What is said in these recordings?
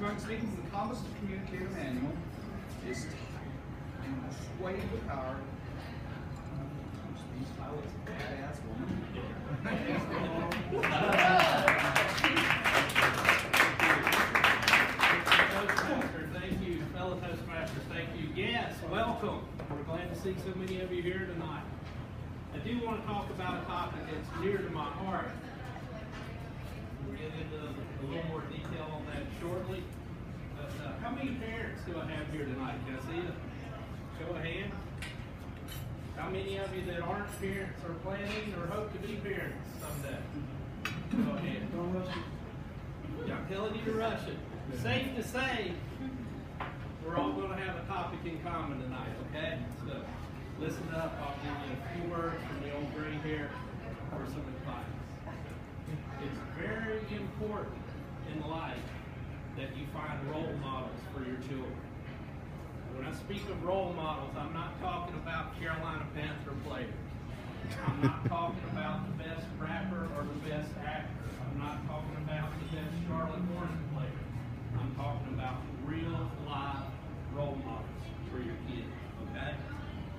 Current speaking from the Compass Communicator Manual is swayed with power. These pilots, badass woman. Toastmaster, thank you. Fellow Toastmasters, thank you. Yes, welcome. We're glad to see so many of you here tonight. I do want to talk about a topic that's near to my heart. We'll get into a little more detail on that shortly. But how many parents do I have here tonight? Can I see a show of hands? How many of you that aren't parents are planning or hope to be parents someday? Go ahead. Don't rush it. Yeah, I'm telling you to rush it. Safe to say, we're all going to have a topic in common tonight, okay? So listen up. I'll give you a few words from the old gray hair for some advice. It's very important in life that you find role models for your children. When I speak of role models, I'm not talking about Carolina Panther players. I'm not talking about the best rapper or the best actor. I'm not talking about the best Charlotte Hornet player. I'm talking about real, live role models for your kids, okay?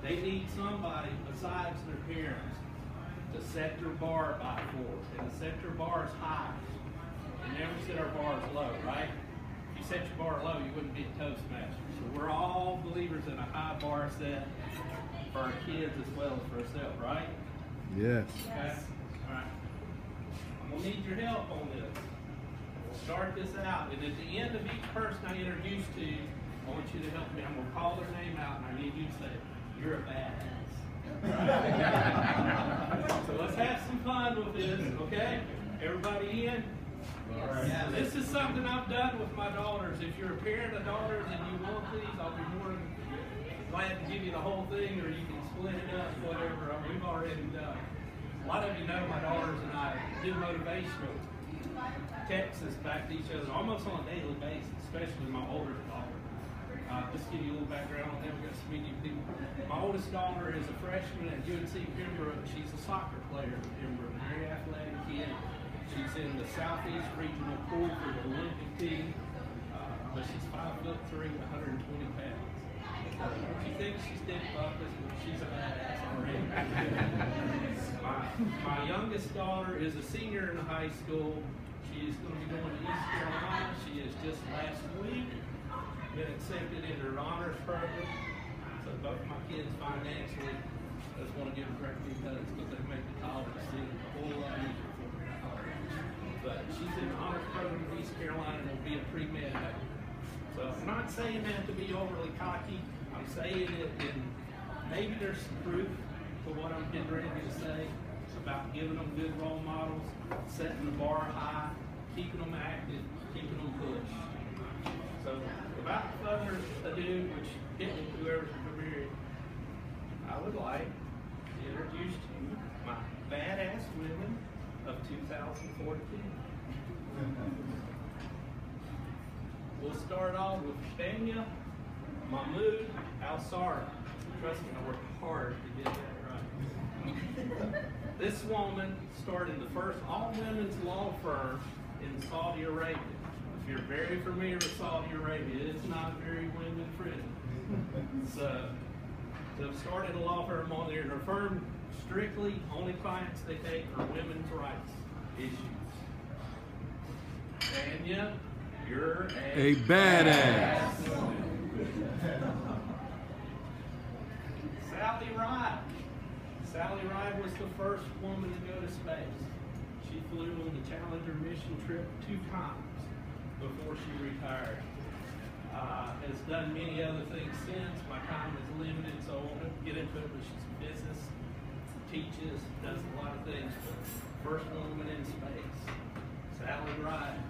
They need somebody besides their parents to set their bar by for, and to set their bars high. We never set our bars low, right? If you set your bar low, you wouldn't be a Toastmaster. So we're all believers in a high bar set for our kids as well as for ourselves, right? Yes. Okay? All right. I'm going to need your help on this. We'll start this out, and at the end of each person I introduce to you, I want you to help me. I'm going to call their name out, and I need you to say, "You're a badass." Right? So let's have some fun with this, okay? Everybody in? Yeah, this is something I've done with my daughters. If you're a parent of daughters and you want these, I'll be more than glad to give you the whole thing, or you can split it up, whatever. We've already done. A lot of you know my daughters and I do motivational texts back to each other almost on a daily basis, especially my older daughter. Just give you a little background on them. We've got some media people. My oldest daughter is a freshman at UNC Pembroke. She's a soccer player at Pembroke, very athletic kid. She's in the Southeast Regional Pool for the Olympic team, but she's 5'3", 120 pounds. She thinks she's Dick Buckus, but she's a badass already. My youngest daughter is a senior in high school. She is going to be going to East Carolina. She is just last week been accepted into her honors program. So both my kids financially, I just want to give them great big hugs because they make the college seem a whole lot easier for me. But she's in the honors program in East Carolina and will be a pre-med. So I'm not saying that to be overly cocky. I'm saying it in maybe there's some proof to what I'm getting ready to say about giving them good role models, setting the bar high, keeping them active, keeping them pushed. So without further ado, which hit me whoever's familiar, I would like to introduce to you my badass women of 2014. We'll start off with Benya Mahmoud Al-Sara. Trust me, I worked hard to get that right. This woman started the first all-women's law firm in Saudi Arabia. If you're very familiar with Saudi Arabia, it's not very women-friendly. So started a law firm on there. Her firm strictly, only clients they take are women's rights issues. Benya, you're a badass. Sally Ride. Sally Ride was the first woman to go to space. She flew on the Challenger mission trip 2 times before she retired. Has done many other things since. My time is limited, so I won't get into it, but she's a business, teaches, does a lot of things. But first woman in space, Sally Ride.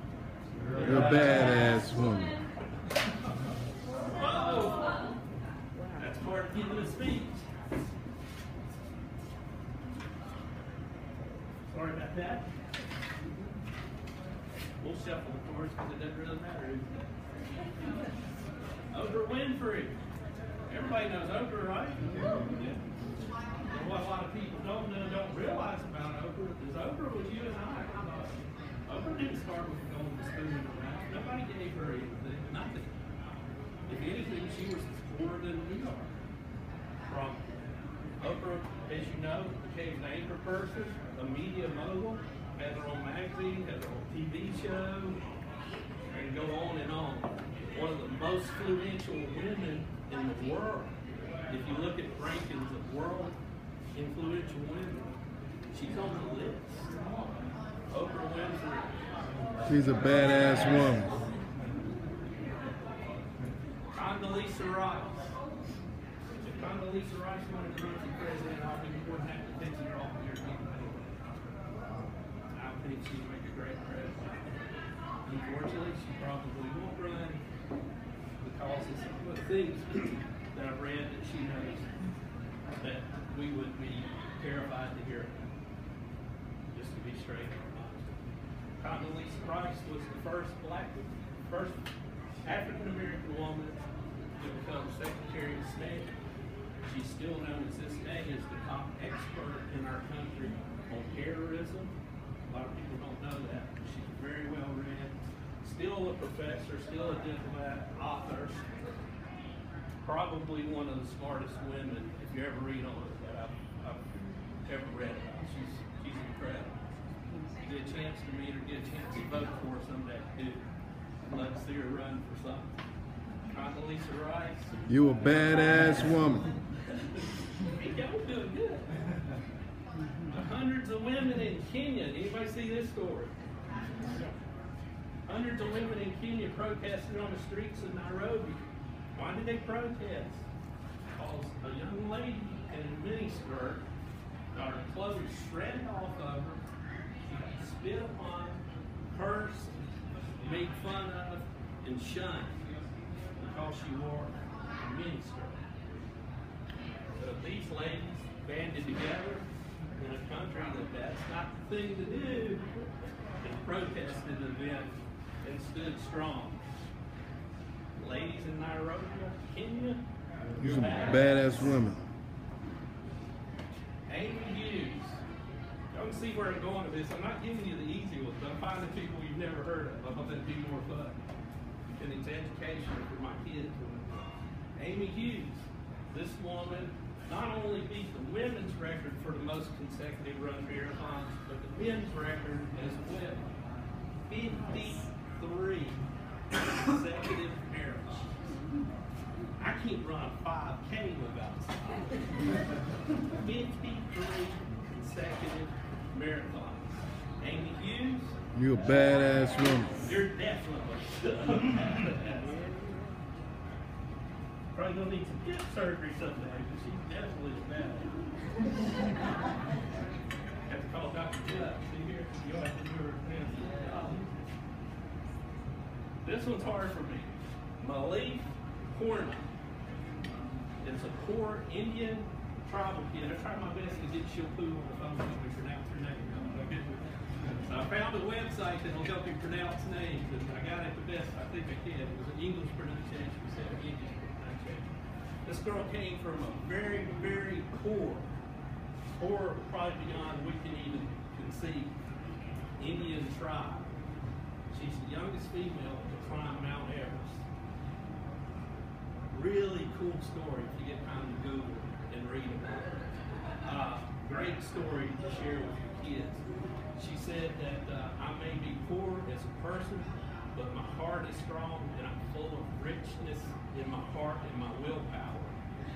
You're a badass woman. Whoa! That's part of giving a speech. Sorry about that. We'll shuffle the chords because it doesn't really matter. Oprah Winfrey. Everybody knows Oprah, right? Yeah. And what a lot of people don't know, don't realize about Oprah is Oprah was you and I. Oprah didn't start with a golden spoon in her mouth. Nobody gave her anything. if anything, she was poorer than we are. From Oprah, as you know, became an anchor person, a media mogul, had her own magazine, had her own TV show, and go on and on. One of the most influential women in the world. If you look at rankings of world influential women, she's on the list. Oprah Winfrey. She's a badass woman. Condoleezza Rice. If Condoleezza Rice wanted to run for president, I'll be more than happy to take her off here. I think she'd make a great president. Unfortunately, she probably won't run because of some of the things that I've read that she knows that we would be terrified to hear. Just to be straight up. Condoleezza Rice was the first African-American woman to become Secretary of State. She's still known as this day as the top expert in our country on terrorism. A lot of people don't know that. She's very well read. Still a professor, still a diplomat, author. Probably one of the smartest women, if you ever read on her, that I've ever read about. She's incredible. Get a chance to meet her, get a chance to vote for her someday, too. Let's see her run for something. Condoleezza Rice. You a badass woman. Y'all doing good. Hundreds of women in Kenya. Anybody see this story? Hundreds of women in Kenya protested on the streets of Nairobi. Why did they protest? Because a young lady in a miniskirt got her clothes shredded off of her. She got spit upon, cursed, made fun of, and shunned because she wore a miniskirt. So these ladies banded together in a country that's not the thing to do, and protested the event and stood strong. Ladies in Nairobi, Kenya, You're some badass women. Amy Hughes. Y'all can see where I'm going with this. I'm not giving you the easy ones, but I'm finding people you've never heard of. I thought that'd be more fun. And it's educational for my kids. Amy Hughes. This woman not only beat the women's record for the most consecutive run marathons, but the men's record as well. 53 consecutive marathons. I can't run a 5K without stopping. 53 consecutive marathons. Amy Hughes. You a badass woman. You're definitely probably gonna need some hip surgery someday, but she's definitely bad. Have to call Dr. Judd. See here, you'll have to do her transplant. This one's hard for me. Malik Horna. It's a poor Indian tribal kid. I tried my best to get Shilpu on the phone to pronounce her name. So I found a website that will help you pronounce names, and I got it the best I think I can. It was an English pronunciation instead of English pronunciation. This girl came from a very, very poor, probably beyond we can even conceive, Indian tribe. She's the youngest female to climb Mount Everest. Really cool story if you get time to Google and read about it. Great story to share with your kids. She said that I may be poor as a person, but my heart is strong and I'm full of richness in my heart and my willpower.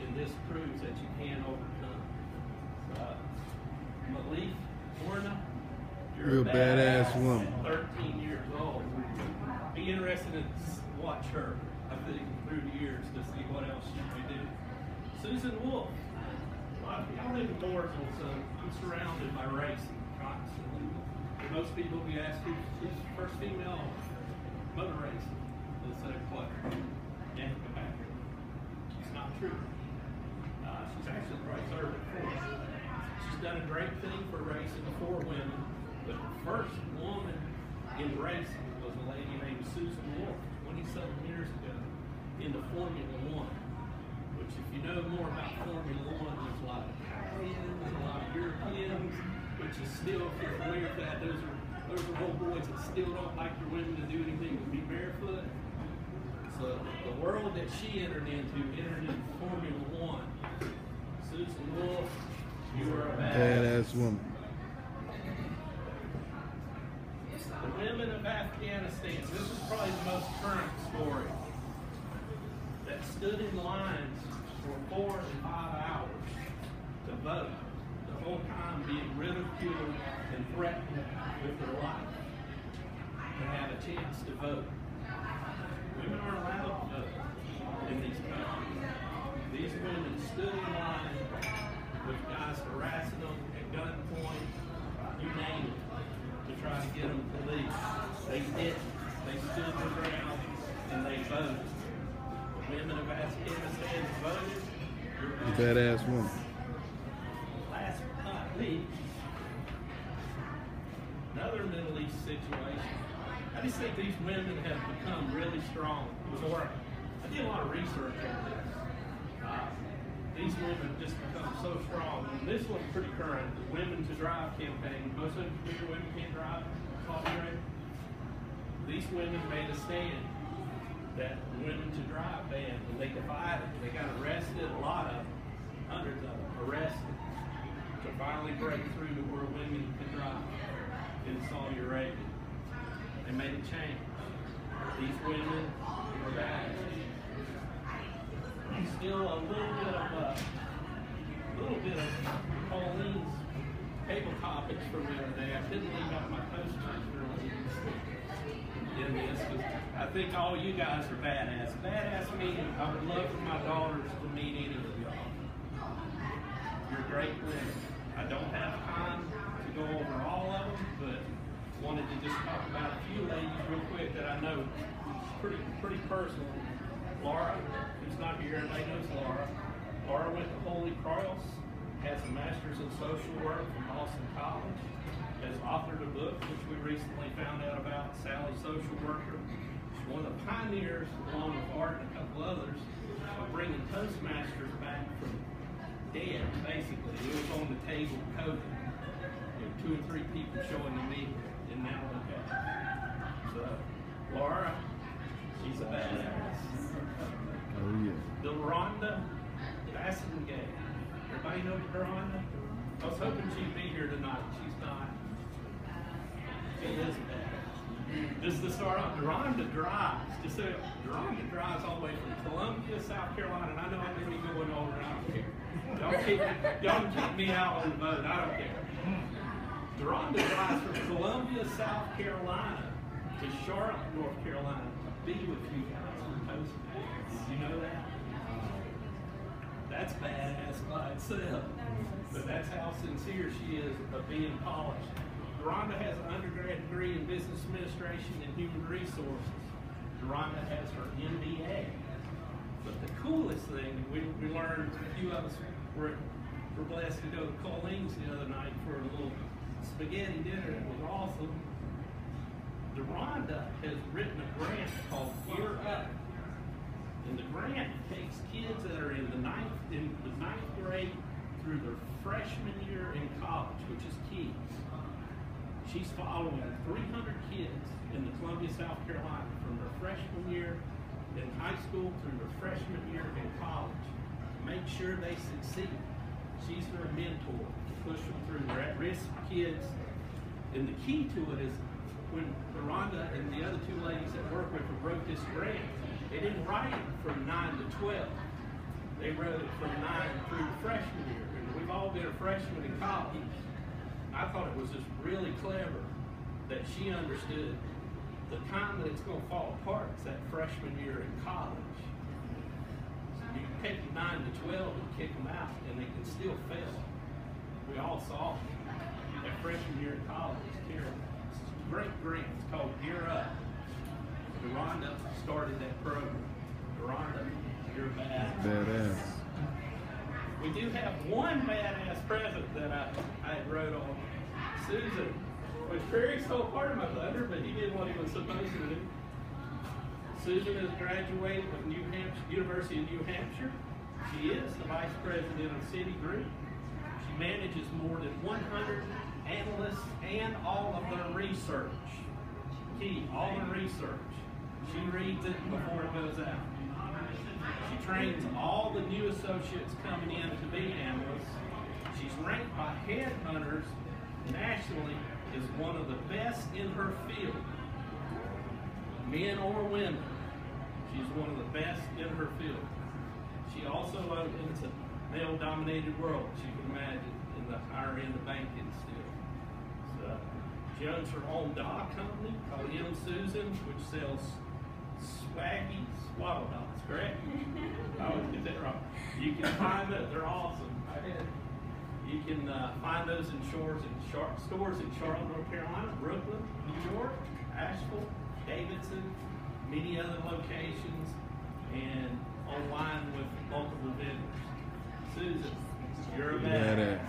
And this proves that you can overcome. Malik Horna, You're a badass woman. 13 years old. Be interested to watch her, I think, through the years to see what else she may do. Susan Wolf. I live in Mooresville, so I'm surrounded by racing constantly. For most people, we ask who's the first female motor racer, they'll say Clutter. Danica Patrick. It's not true. She's actually probably third or fourth. She's done a great thing for racing for women, but the first woman in racing was a lady named Susan Wolf 27 years ago into Formula One. Which, if you know more about Formula One, there's a lot of Italians, a lot of Europeans, which is still, if you're familiar with that, those are old boys that still don't like their women to do anything but be barefoot. So the world that she entered into Formula One. Susan Wolf, you are a Badass woman. The women of Afghanistan, this is probably the most current story, that stood in lines for 4 and 5 hours to vote, the whole time being ridiculed and threatened with their life to have a chance to vote. Women aren't allowed to vote in these countries. These women stood in line with guys harassing them at gunpoint, you name it, to try to get them to leave. They didn't. They stood their ground and they voted. The women of Afghanistan voted. Badass woman. Last but not least, another Middle East situation. I just think these women have become really strong. I did a lot of research on this. These women just become so strong. And this one's pretty current. The Women to Drive campaign. Most of the women can't drive. These women made a stand that Women to Drive ban, and they defied it. They got arrested, a lot of them, hundreds of them arrested, to finally break through to where women can drive in Saudi Arabia. They made a change. These women are bad. Still a little bit of Pauline's cable topics from the other day. I didn't leave out my Toastmaster in this because I think all you guys are badass. Badass meaning I would love for my daughters to meet any of y'all. You're great women. I don't have time to go over all of them, but wanted to just talk about a few ladies real quick that I know pretty personal. Laura, who's not here, everybody knows Laura. Laura went to Holy Cross, has a master's in social work from Boston College, has authored a book, which we recently found out about, Sally Social Worker. She's one of the pioneers, along with Art and a couple others, of bringing Toastmasters back from dead, basically. It was on the table of COVID. 2 or 3 people showing the meeting, and now look at it. So, Laura, she's a badass. Oh yeah. Delronda Bassengate. Everybody know Delronda? I was hoping she'd be here tonight. She's not. She is bad. Just to start off, Delronda drives. Just so Delronda drives all the way from Columbia, South Carolina, and I know I'm going to be going over, and I don't care. Y'all can keep me out on the boat. I don't care. Delronda drives from Columbia, South Carolina to Charlotte, North Carolina to be with you guys on Toastmasters. Did you know that? That's badass by itself. But that's how sincere she is of being polished. Delronda has an undergrad degree in business administration and human resources. Delronda has her MBA. But the coolest thing, we learned, a few of us were blessed to go to Colleen's the other night for a little spaghetti dinner. It was awesome. Delronda has written a grant called Gear Up. And the grant takes kids that are in the ninth grade through their freshman year in college, which is key. She's following 300 kids in the Columbia, South Carolina from their freshman year in high school through their freshman year in college. Make sure they succeed. She's their mentor to push them through. They're at-risk kids. And the key to it is when Delronda and the other 2 ladies that work with her wrote this grant, they didn't write it from 9 to 12. They wrote it from 9 through freshman year. And we've all been a freshman in college. I thought it was just really clever that she understood the time that it's going to fall apart is that freshman year in college. You can take them 9 to 12 and kick them out, and they can still fail. We all saw it. That freshman year in college is terrible. It's a great grant. It's called Gear Up. Delronda started that program. Delronda, you're badass. Badass. We do have one badass present that I wrote on. Susan, which Perry stole part of my thunder, but he did what he was supposed to do. Susan is graduated with University of New Hampshire. She is the vice president of Citigroup. She manages more than 100 analysts and all of their research. Key, all the research. She reads it before it goes out. She trains all the new associates coming in to be analysts. She's ranked by headhunters nationally as one of the best in her field, men or women. She's one of the best in her field. She also, it's a male-dominated world, as you can imagine, in the higher end of banking still. So, she owns her own dog company called M. Susan, which sells swaggy swaddle dogs, correct? I always get that wrong. You can find that, they're awesome. You can find those in stores in Charlotte, North Carolina, Brooklyn, New York, Asheville, Davidson, many other locations, and online with multiple vendors. Susan, you're a badass.